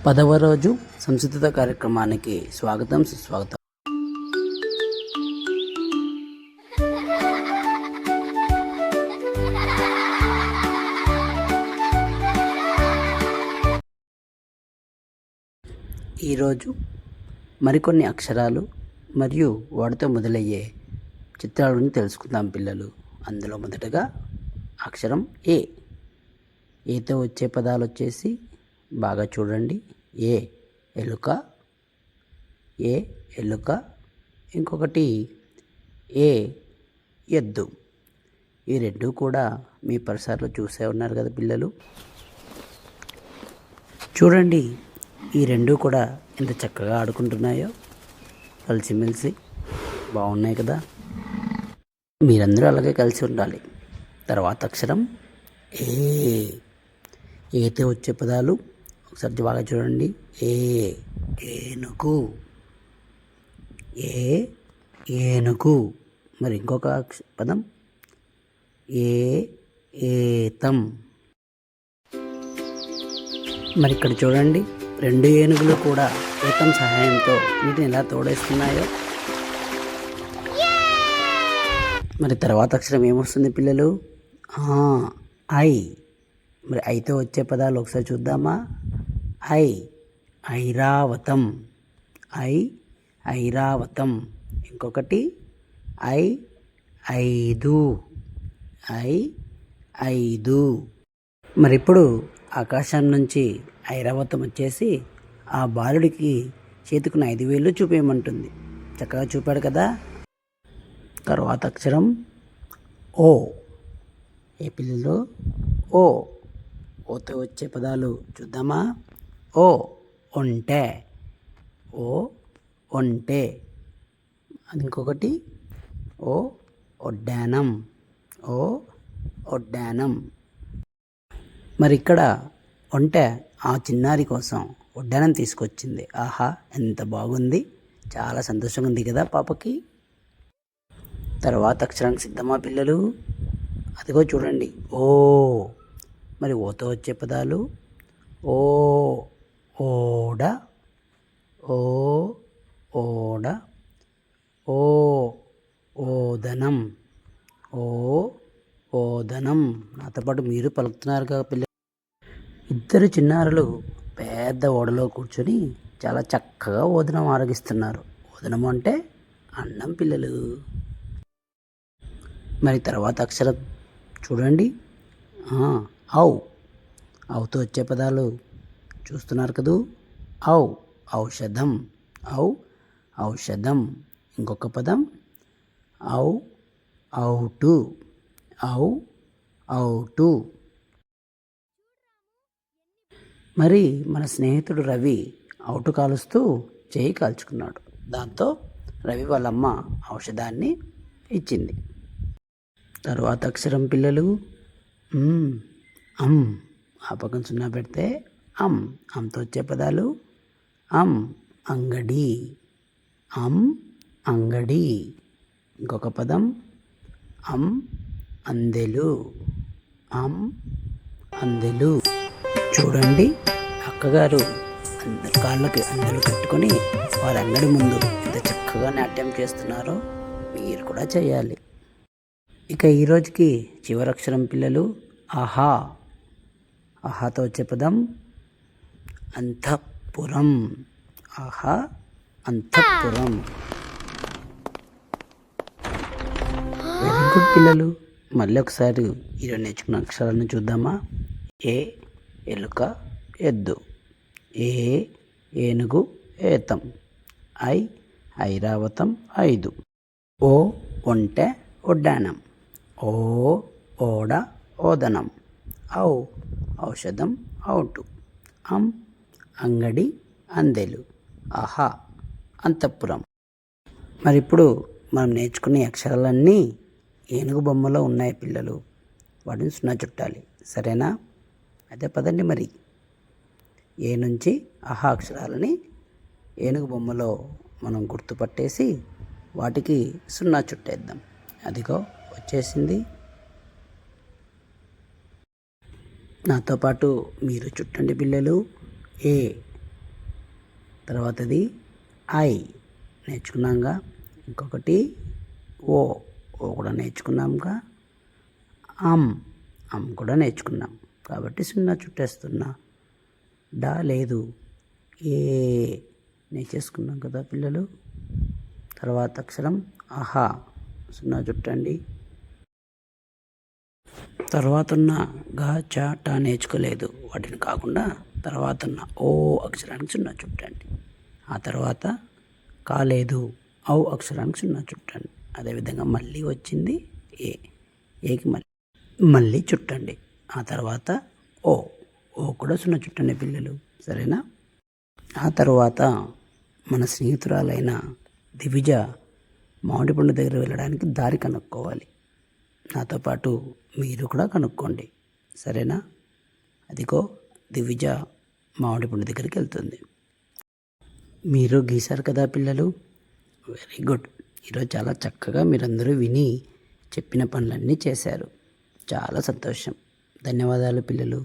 10వ రోజు సంసిద్ధత కార్యక్రమానికి స్వాగతం సుస్వాగతం. ఈరోజు మరికొన్ని అక్షరాలు మరియు వాటితో మొదలయ్యే చిత్రాలను తెలుసుకుందాం పిల్లలు. అందులో మొదటగా అక్షరం ఏ. ఏతో వచ్చే పదాలు వచ్చేసి బాగా చూడండి. ఏ ఎలుక, ఏ ఎలుక. ఇంకొకటి ఏ ఎద్దు. ఈ రెండు కూడా మీ పరిసరాల్లో చూసే ఉన్నారు కదా పిల్లలు. చూడండి, ఈ రెండు కూడా ఎంత చక్కగా ఆడుకుంటున్నాయో కలిసిమెలిసి. బాగున్నాయి కదా. మీరందరూ అలాగే కలిసి ఉండాలి. తర్వాత అక్షరం ఏ. ఏతో వచ్చే పదాలు ఒకసారి బాగా చూడండి. ఏనుగు, ఏనుగు. మరి ఇంకొక పదం ఏతం. మరి ఇక్కడ చూడండి, రెండు ఏనుగులు కూడా ఏతం సహాయంతో వీటిని ఎలా తోడేస్తున్నాయో. మరి తర్వాత అక్షరం ఏమొస్తుంది పిల్లలు? ఐ. మరి ఐతో వచ్చే పదాలు ఒకసారి చూద్దామా. ఐరావతం, ఐరావతం. ఇంకొకటి ఐదు, ఐదు. మరి ఇప్పుడు ఆకాశం నుంచి ఐరావతం వచ్చేసి ఆ బాలుడికి చేతికున్న 5 వేళ్ళు చూపేయమంటుంది. చక్కగా చూపాడు కదా. తర్వాత అక్షరం ఓ. ఏ పిల్లలు? ఓ. ఓతో వచ్చే పదాలు చూద్దామా. ఒంటె, ఒంటె. ఇంకొకటి ఒడ్డానం, ఒడ్డానం. మరి ఇక్కడ ఒంటె ఆ చిన్నారి కోసం ఒడ్డానం తీసుకొచ్చింది. ఆహా, ఎంత బాగుంది. చాలా సంతోషంగా ఉంది కదా పాపకి. తర్వాత అక్షరానికి సిద్ధమా పిల్లలు? అదిగో చూడండి, ఓ. మరి ఓతో వచ్చే పదాలు ఓడ, ఓడ. ఓదనం, ఓదనం. నాతో పాటు మీరు పలుకుతున్నారు కదా పిల్లలు. ఇద్దరు చిన్నారులు పెద్ద ఓడలో కూర్చొని చాలా చక్కగా ఓదనం ఆరగిస్తున్నారు. ఓదనం అంటే అన్నం పిల్లలు. మరి తర్వాత అక్షరం చూడండి. ఔ. ఔతో వచ్చే పదాలు చూస్తున్నారు కదూ. ఔషధం, ఔషధం. ఇంకొక పదం ఔటు, ఔటు. మరి మన స్నేహితుడు రవి ఔటు కాలుస్తూ చేయి కాల్చుకున్నాడు. దాంతో రవి వాళ్ళమ్మ ఔషధాన్ని ఇచ్చింది. తర్వాత అక్షరం పిల్లలు ఆ పక్కన సున్నా పెడితే అంతో వచ్చే పదాలు అంగడి, అంగడి. ఇంకొక పదం అందెలు, అందెలు. చూడండి, అక్కగారు కాళ్ళకి అందెలు కట్టుకొని వారి అంగడి ముందు ఎంత చక్కగా నాట్యం చేస్తున్నారో మీరు కూడా చేయాలి. ఇక ఈరోజుకి చివరక్షరం పిల్లలు ఆహా. ఆహాతో వచ్చే పదం అంతఃపురం, ఆహా, అంతఃపురం. వెరీ గుడ్ పిల్లలు. మళ్ళీ ఒకసారి ఈరోజు నేర్చుకున్న అక్షరాలను చూద్దామా. ఏ ఎలుక, ఎద్దు. ఏనుగు, ఏతం. ఐరావతం, 5. ఒంటె, ఒడ్డానం. ఓడ, ఓదనం. ఔషధం, ఔటు. అంగడి, అందెలు. ఆహా, అంతఃపురం. మరి ఇప్పుడు మనం నేర్చుకునే అక్షరాలన్నీ ఏనుగు బొమ్మలో ఉన్నాయి పిల్లలు. వాటిని సున్నా చుట్టాలి, సరేనా? అదే పదండి. మరి ఏ నుంచి ఆహా అక్షరాలని ఏనుగు బొమ్మలో మనం గుర్తుపట్టేసి వాటికి సున్నా చుట్టేద్దాం. అదిగో వచ్చేసింది. నాతో పాటు మీరు చుట్టండి పిల్లలు. తర్వాతది ఐ నేర్చుకున్నాంగా. ఇంకొకటి ఓ కూడా నేర్చుకున్నాంగా. అమ్ కూడా నేర్చుకున్నాం. కాబట్టి 0 చుట్టేస్తున్నా. డా లేదు. ఏ నేర్చేసుకున్నాం కదా పిల్లలు. తర్వాత అక్షరం ఆహా 0 చుట్టండి. తర్వాత ఉన్న గా చ టా నేర్చుకోలేదు. వాటిని కాకుండా తర్వాత ఉన్న ఓ అక్షరానికి 0 చుట్టండి. ఆ తర్వాత కాలేదు. ఔ అక్షరానికి 0 చుట్టండి. అదేవిధంగా మళ్ళీ వచ్చింది ఏకి మళ్ళీ చుట్టండి. ఆ తర్వాత ఓ కూడా 0 చుట్టండి పిల్లలు. సరేనా? ఆ తర్వాత మన స్నేహితురాలైన దివిజ మామిడి పండు దగ్గర వెళ్ళడానికి దారి కనుక్కోవాలి. నాతో పాటు మీరు కూడా కనుక్కోండి. సరేనా? అదిగో దివిజ మామిడి పండు దగ్గరికి వెళ్తుంది. మీరు గీశారు కదా పిల్లలు. Very good. ఈరోజు చాలా చక్కగా మీరందరూ విని చెప్పిన పనులన్నీ చేశారు. చాలా సంతోషం. ధన్యవాదాలు పిల్లలు.